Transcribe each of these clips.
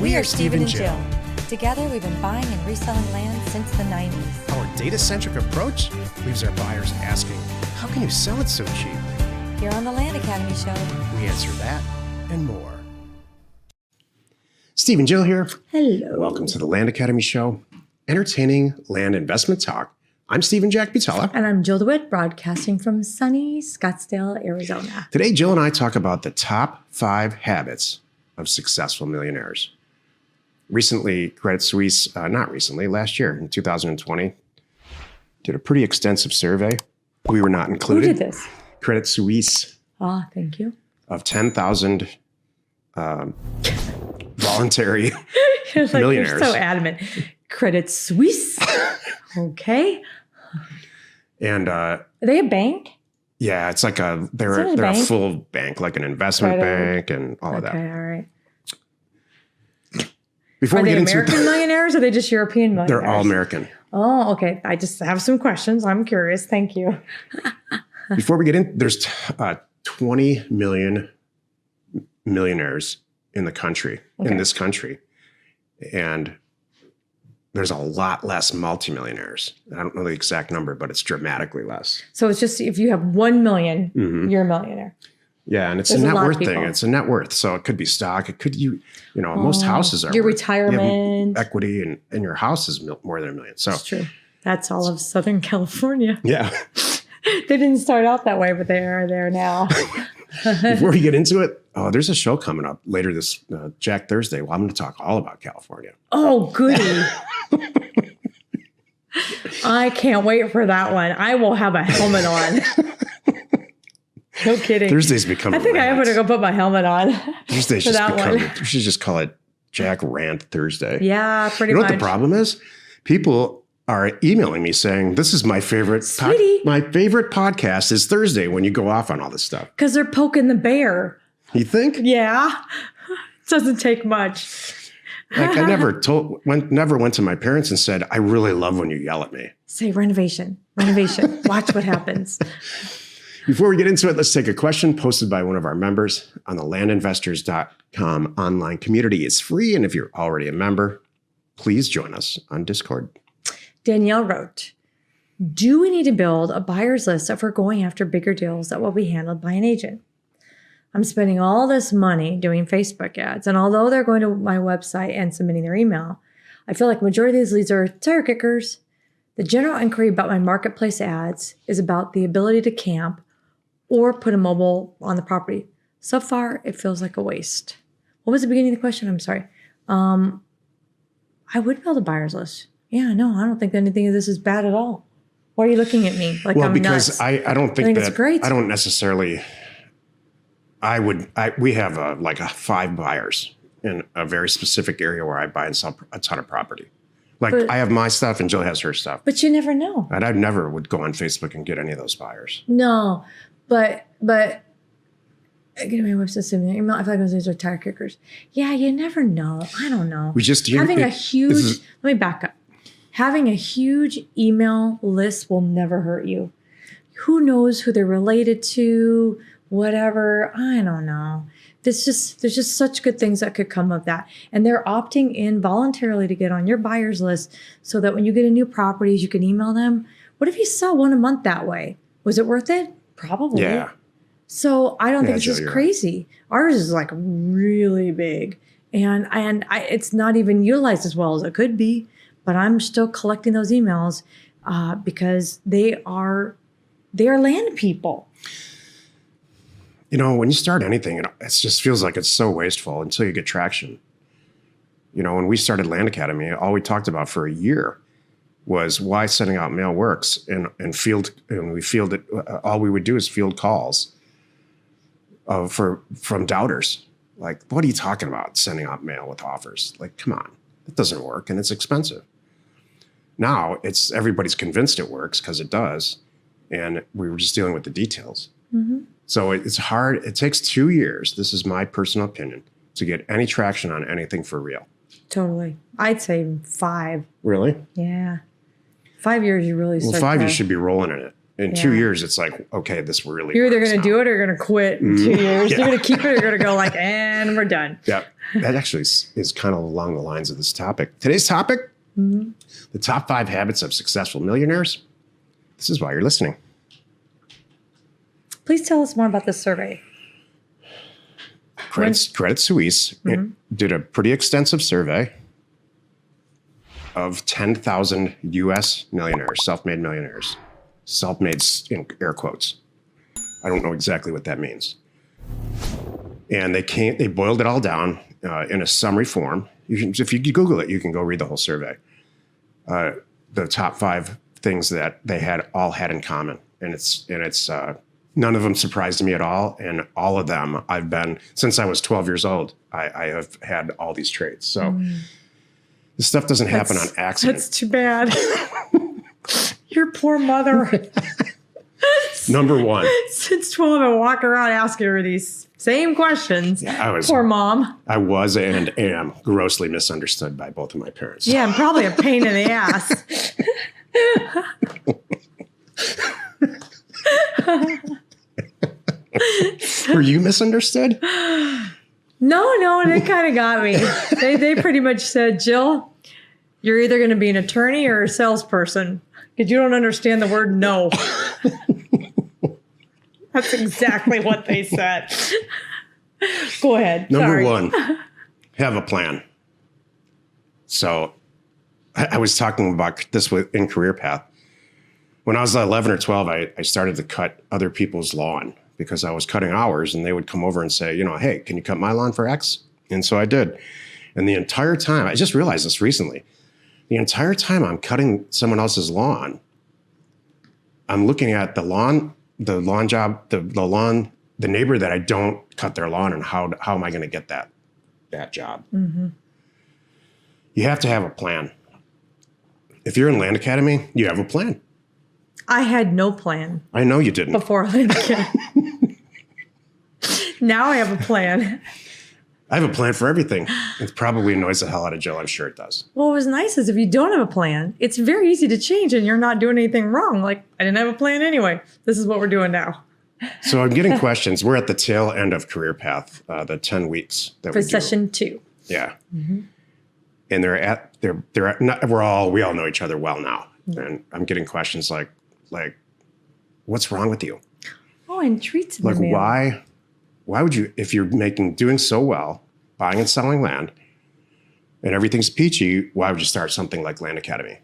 We are Steve and Jill. Together, we've been buying and reselling land since the 90s. Our data-centric approach leaves our buyers asking, how can you sell it so cheap? Here on the Land Academy Show, We answer that and more. Steve and Jill here. hello. Welcome to the Land Academy Show, entertaining land investment talk. I'm Steve and Jack Butala. And I'm Jill DeWitt, broadcasting from sunny Scottsdale, Arizona. Today, Jill and I talk about the top 5 habits of successful millionaires. Recently, Credit Suisse, last year in 2020, did a pretty extensive survey. We were not included. Who did this? Credit Suisse. Ah, thank you. Of 10,000 voluntary Like, millionaires. You're so adamant. Credit Suisse. Okay. And Are they a bank? yeah, it's like they're it a a bank? full bank, like an investment Credit. bank and all of that. Okay, all right. Before Are we they get into American millionaires or are they just European millionaires? they're all American. Oh, okay. I just have some questions. I'm curious. Thank you. Before we get in, there's 20 million millionaires in the country, in this country. And there's a lot less multimillionaires. I don't know the exact number, but it's dramatically less. So it's just if you have 1 million, you're a millionaire. Yeah, and it's There's a a net lot of worth thing. people. It's a net worth. So it could be stock. It could most houses are Your worth- retirement. you have equity and your house is more than $1 million. So That's true. That's all of Southern California. yeah. They didn't start out that way, but they are there now. Before we get into it, there's a show coming up later this Jack Thursday. Well, I'm going to talk all about California. Oh, goody. I can't wait for that one. I will have a helmet on. No kidding. Thursday's becoming I think I am going to go put my helmet on. Thursday's for just that become. one. We should just call it Jack Rant Thursday. Yeah, pretty You know much. what the problem is? People are emailing me saying, this is my favorite. Sweetie. My favorite podcast is Thursday when you go off on all this stuff. Because they're poking the bear. You think? Yeah. Doesn't take much. Like I never went to my parents and said, I really love when you yell at me. Say renovation. Watch what happens. Before we get into it, let's take a question posted by one of our members on the landinvestors.com online community. It's free. And if you're already a member, please join us on Discord. Danielle wrote, do we need to build a buyer's list if we're going after bigger deals that will be handled by an agent? I'm spending all this money doing Facebook ads, and although they're going to my website and submitting their email, I feel like the majority of these leads are tire kickers. The general inquiry about my marketplace ads is about the ability to camp or put a mobile on the property. So far, it feels like a waste. What was the beginning of the question? I'm sorry. I would build a buyer's list. Yeah, no, I don't think anything of this is bad at all. Why are you looking at me like I'm because nuts? I don't think it's great. I don't necessarily. We have 5 buyers in a very specific area where I buy and sell a ton of property. I have my stuff and Jill has her stuff. But you never know. And I never would go on Facebook and get any of those buyers. No, but get my website send me an email. I feel like those are tire kickers. Yeah, you never know. I don't know. Let me back up. Having a huge email list will never hurt you. Who knows who they're related to? Whatever. I don't know. There's just such good things that could come of that. And they're opting in voluntarily to get on your buyer's list so that when you get a new properties, you can email them. What if you sell one a month that way? Was it worth it? Probably. Yeah. So I don't think it's Jill, just you're crazy. Ours is like really big, and it's not even utilized as well as it could be. But I'm still collecting those emails because they are land people. You know, when you start anything, it just feels like it's so wasteful until you get traction. You know, when we started Land Academy, all we talked about for a year was why sending out mail works, and we fielded. All we would do is field calls from doubters. Like, what are you talking about? Sending out mail with offers? Like, come on, it doesn't work, and it's expensive. Now everybody's convinced it works because it does, and we were just dealing with the details. Mm-hmm. So it's hard. It takes 2 years. This is my personal opinion to get any traction on anything for real. Totally. I'd say 5. Really? Yeah. 5 years, you really start. Well, 5 you should be rolling in it. In 2 years, it's like, okay, this really You're either going to do it or you're going to quit in 2 years. You're going to keep it or you're going to go like, and we're done. Yeah. That actually is kind of along the lines of this topic. Today's topic, the top 5 habits of successful millionaires. This is why you're listening. Please tell us more about this survey. Credit Suisse did a pretty extensive survey of 10,000 U.S. millionaires, self-made millionaires. Self-made in air quotes. I don't know exactly what that means. And they boiled it all down in a summary form. If you Google it, you can go read the whole survey. The top 5 things that they all had in common. And it's none of them surprised me at all. And all of them since I was 12 years old, I have had all these traits. So this stuff doesn't happen on accident. That's too bad. Your poor mother. Number 1. Since 12, I walk around asking her these same questions. Yeah, poor mom. I was and am grossly misunderstood by both of my parents. Yeah, I'm probably a pain in the ass. Were you misunderstood? No, they kind of got me. They pretty much said, Jill, you're either going to be an attorney or a salesperson because you don't understand the word no. That's exactly what they said. Go ahead. Number 1, have a plan. So I was talking about this in Career Path. When I was 11 or 12, I started to cut other people's lawn because I was cutting hours, and they would come over and say, hey, can you cut my lawn for X? And so I did. And the entire time, I just realized this recently, the entire time I'm cutting someone else's lawn, I'm looking at the lawn job, the neighbor that I don't cut their lawn, and how am I going to get that job? Mm-hmm. You have to have a plan. If you're in Land Academy, you have a plan. I had no plan. I know you didn't. Before Land Academy. Now I have a plan. I have a plan for everything. It probably annoys the hell out of Jill. I'm sure it does. Well, what was nice is if you don't have a plan, it's very easy to change and you're not doing anything wrong. Like, I didn't have a plan anyway. This is what we're doing now. So I'm getting questions. We're at the tail end of Career Path, the 10 weeks that we do. For session 2. Yeah. Mm-hmm. And we all know each other well now. Mm-hmm. And I'm getting questions like, what's wrong with you? Oh, and treats. Like, why would you, if you're doing so well, buying and selling land, and everything's peachy, why would you start something like Land Academy?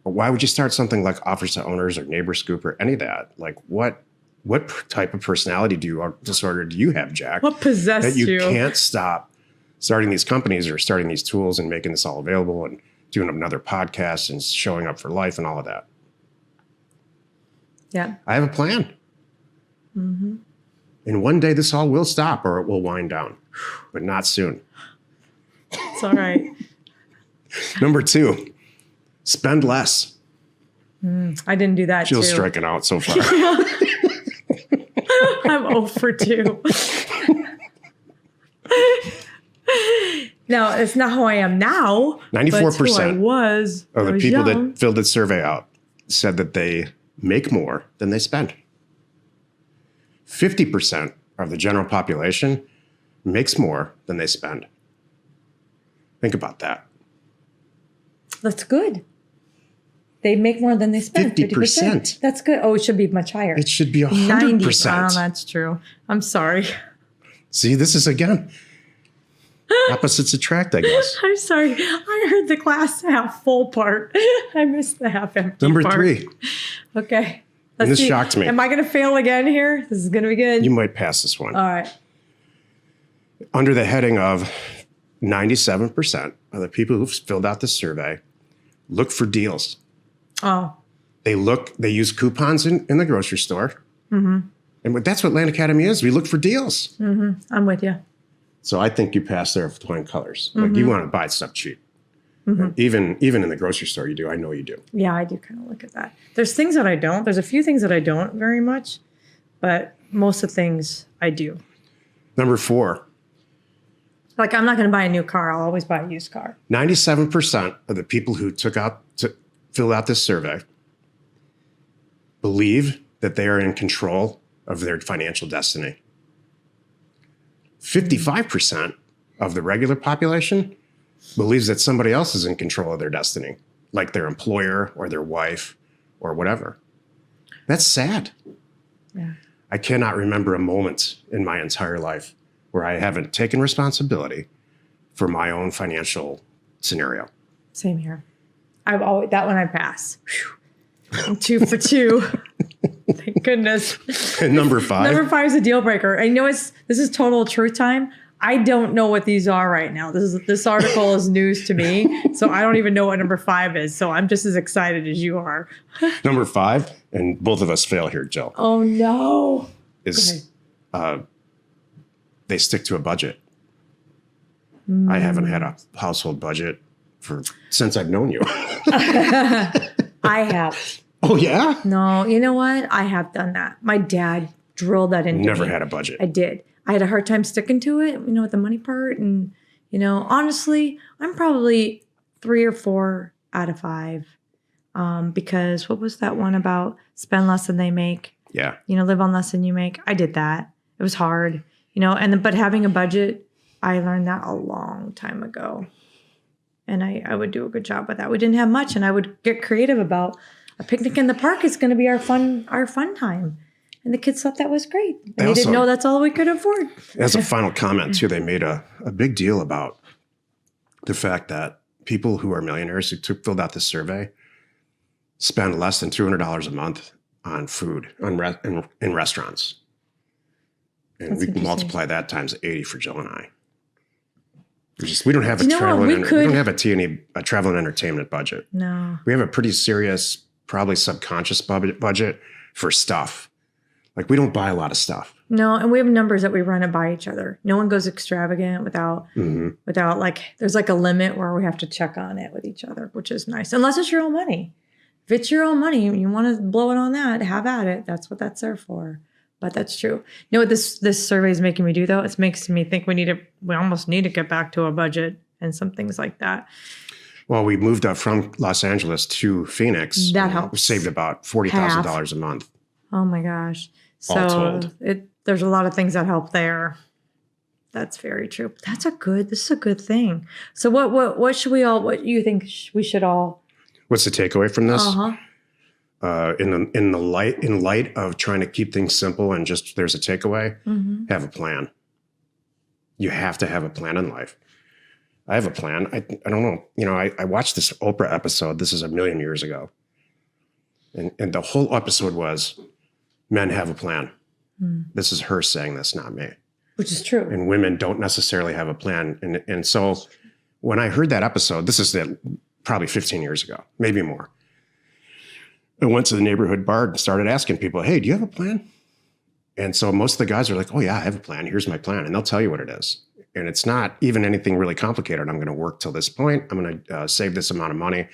Or why would you start something like Offers to Owners or Neighbor Scoop or any of that? Like, what type of personality disorder do you have, Jack? What possessed you? That you can't stop starting these companies or starting these tools and making this all available and doing another podcast and showing up for life and all of that. Yeah. I have a plan. Mm-hmm. And one day this all will stop or it will wind down, but not soon. It's all right. Number 2, spend less. I didn't do that. Jill's striking out so far. I'm 0 for 2. Now, it's not how I am now. 94% who I was of the people that filled the survey out said that they make more than they spend. 50% of the general population makes more than they spend. Think about that. That's good. They make more than they spend. 50%. That's good. Oh, it should be much higher. It should be 100%. Oh, that's true. I'm sorry. See, this is, again, opposites attract, I guess. I'm sorry. I heard the glass half full part. I missed the half empty Number part. 3. Okay. And this shocked me. Am I going to fail again here? This is going to be good. You might pass this one. All right. Under the heading of 97% of the people who've filled out this survey look for deals. Oh. They use coupons in the grocery store. Mm-hmm. And that's what Land Academy is. We look for deals. Mm-hmm. I'm with you. So I think you pass there with flying colors. Mm-hmm. Like, you want to buy stuff cheap. Mm-hmm. Even in the grocery store, you do. I know you do. Yeah, I do kind of look at that. There's things that I don't. There's a few things that I don't very much, but most of the things I do. Number 4. Like, I'm not going to buy a new car. I'll always buy a used car. 97% of the people who filled out this survey believe that they are in control of their financial destiny. 55% of the regular population believes that somebody else is in control of their destiny, like their employer or their wife or whatever. That's sad. Yeah. I cannot remember a moment in my entire life where I haven't taken responsibility for my own financial scenario. Same here. I've always, that one I pass. Whew. I'm 2 for 2. Thank goodness. And number 5. Number 5 is a deal breaker. I know this is total truth time. I don't know what these are right now. This article is news to me, so I don't even know what number 5 is. So I'm just as excited as you are. Number 5, and both of us fail here, Jill. Oh no! Is they stick to a budget. I haven't had a household budget since I've known you. I have. Oh yeah? No, you know what? I have done that. My dad drilled that into me. Never had a budget. I did. I had a hard time sticking to it, with the money part. And, honestly, I'm probably 3 or 4 out of 5. Because what was that one about spend less than they make? Yeah. Live on less than you make. I did that. It was hard, but having a budget, I learned that a long time ago. And I would do a good job with that. We didn't have much, and I would get creative about a picnic in the park is going to be our fun time. And the kids thought that was great. And they didn't know that's all we could afford. As a final comment, too, they made a big deal about the fact that people who are millionaires who filled out this survey spend less than $200 a month on food in restaurants. And we can multiply that times 80 for Jill and I. We don't have a travel and entertainment budget. No. We have a pretty serious, probably subconscious budget for stuff. Like, we don't buy a lot of stuff. No, and we have numbers that we run it by each other. No one goes extravagant without there's like a limit where we have to check on it with each other, which is nice. Unless it's your own money. If it's your own money and you want to blow it on that, have at it. That's what that's there for. But that's true. You know what this survey is making me do, though? It makes me think we almost need to get back to a budget and some things like that. Well, we moved up from Los Angeles to Phoenix. That helps. We saved about $40,000 a month. Oh, my gosh. All told. There's a lot of things that help there. That's very true. But this is a good thing. So what do you think we should all? What's the takeaway from this? Uh-huh. In light of trying to keep things simple and just there's a takeaway, have a plan. You have to have a plan in life. I have a plan. I don't know. I watched this Oprah episode. This is a million years ago. And the whole episode was men have a plan. This is her saying this, not me. Which is true. And women don't necessarily have a plan. And so when I heard that episode, this is probably 15 years ago, maybe more. I went to the neighborhood bar and started asking people, hey, do you have a plan? And so most of the guys are like, oh yeah, I have a plan. Here's my plan. And they'll tell you what it is. And it's not even anything really complicated. I'm going to work till this point. I'm going to save this amount of money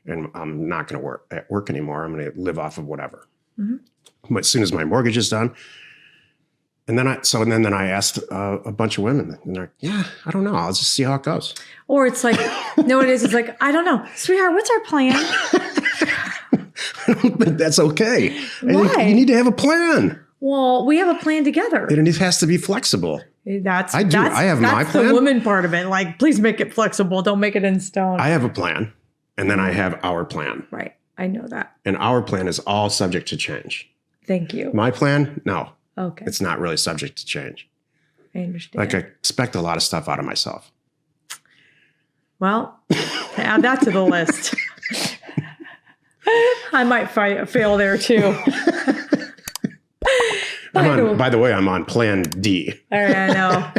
and I'm not going to work anymore. I'm going to live off of whatever. But as soon as my mortgage is done, and then I asked a bunch of women, and they're like, yeah, I don't know. I'll just see how it goes. Or it's like, no, it is. It's like, I don't know. Sweetheart, what's our plan? That's okay. Why? You need to have a plan. Well, we have a plan together. And it has to be flexible. I do. I have my plan. That's the woman part of it. Like, please make it flexible. Don't make it in stone. I have a plan. And then I have our plan. Right. I know that. And our plan is all subject to change. Thank you. My plan? No. Okay. It's not really subject to change. I understand. Like, I expect a lot of stuff out of myself. Well, add that to the list. I might fail there too. By the way, I'm on plan D. All right, I know.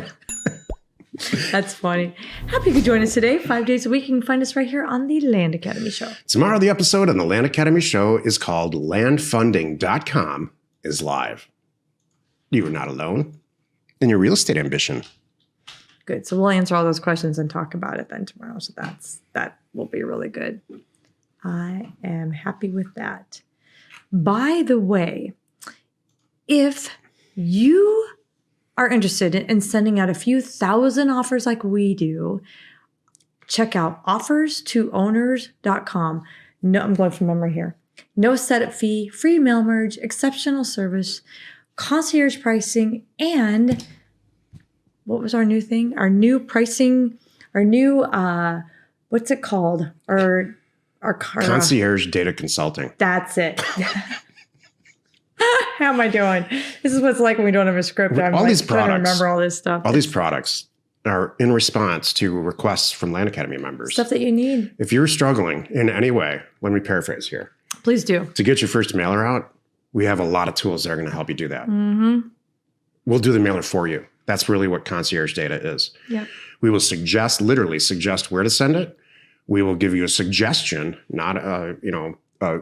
That's funny. Happy you could join us today. 5 days a week. You can find us right here on the Land Academy Show. Tomorrow, the episode on the Land Academy Show is called landfunding.com is live. You are not alone in your real estate ambition. Good. So we'll answer all those questions and talk about it then tomorrow. So that will be really good. I am happy with that. By the way, if you are interested in sending out a few thousand offers like we do, check out offerstowners.com. No, I'm going from memory here. No setup fee, free mail merge, exceptional service, concierge pricing, and what was our new thing? Our new pricing, our new, what's it called? Our concierge data consulting. That's it. How am I doing? This is what it's like when we don't have a script. I'm all like these products, trying to remember all this stuff. All these products are in response to requests from Land Academy members. Stuff that you need. If you're struggling in any way, let me paraphrase here. Please do. To get your first mailer out, we have a lot of tools that are going to help you do that. Mm-hmm. We'll do the mailer for you. That's really what concierge data is. Yep. We will literally suggest where to send it. We will give you a suggestion, not a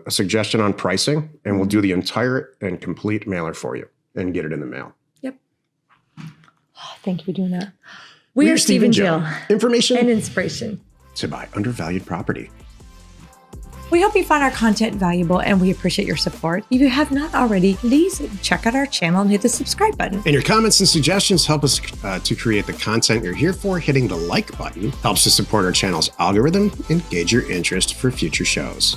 suggestion on pricing, and we'll do the entire and complete mailer for you and get it in the mail. Yep. Oh, thank you for doing that. We are Steve and Jill. Information and inspiration to buy undervalued property. We hope you find our content valuable and we appreciate your support. If you have not already, please check out our channel and hit the subscribe button. And your comments and suggestions help us to create the content you're here for. Hitting the like button helps to support our channel's algorithm and gauge your interest for future shows.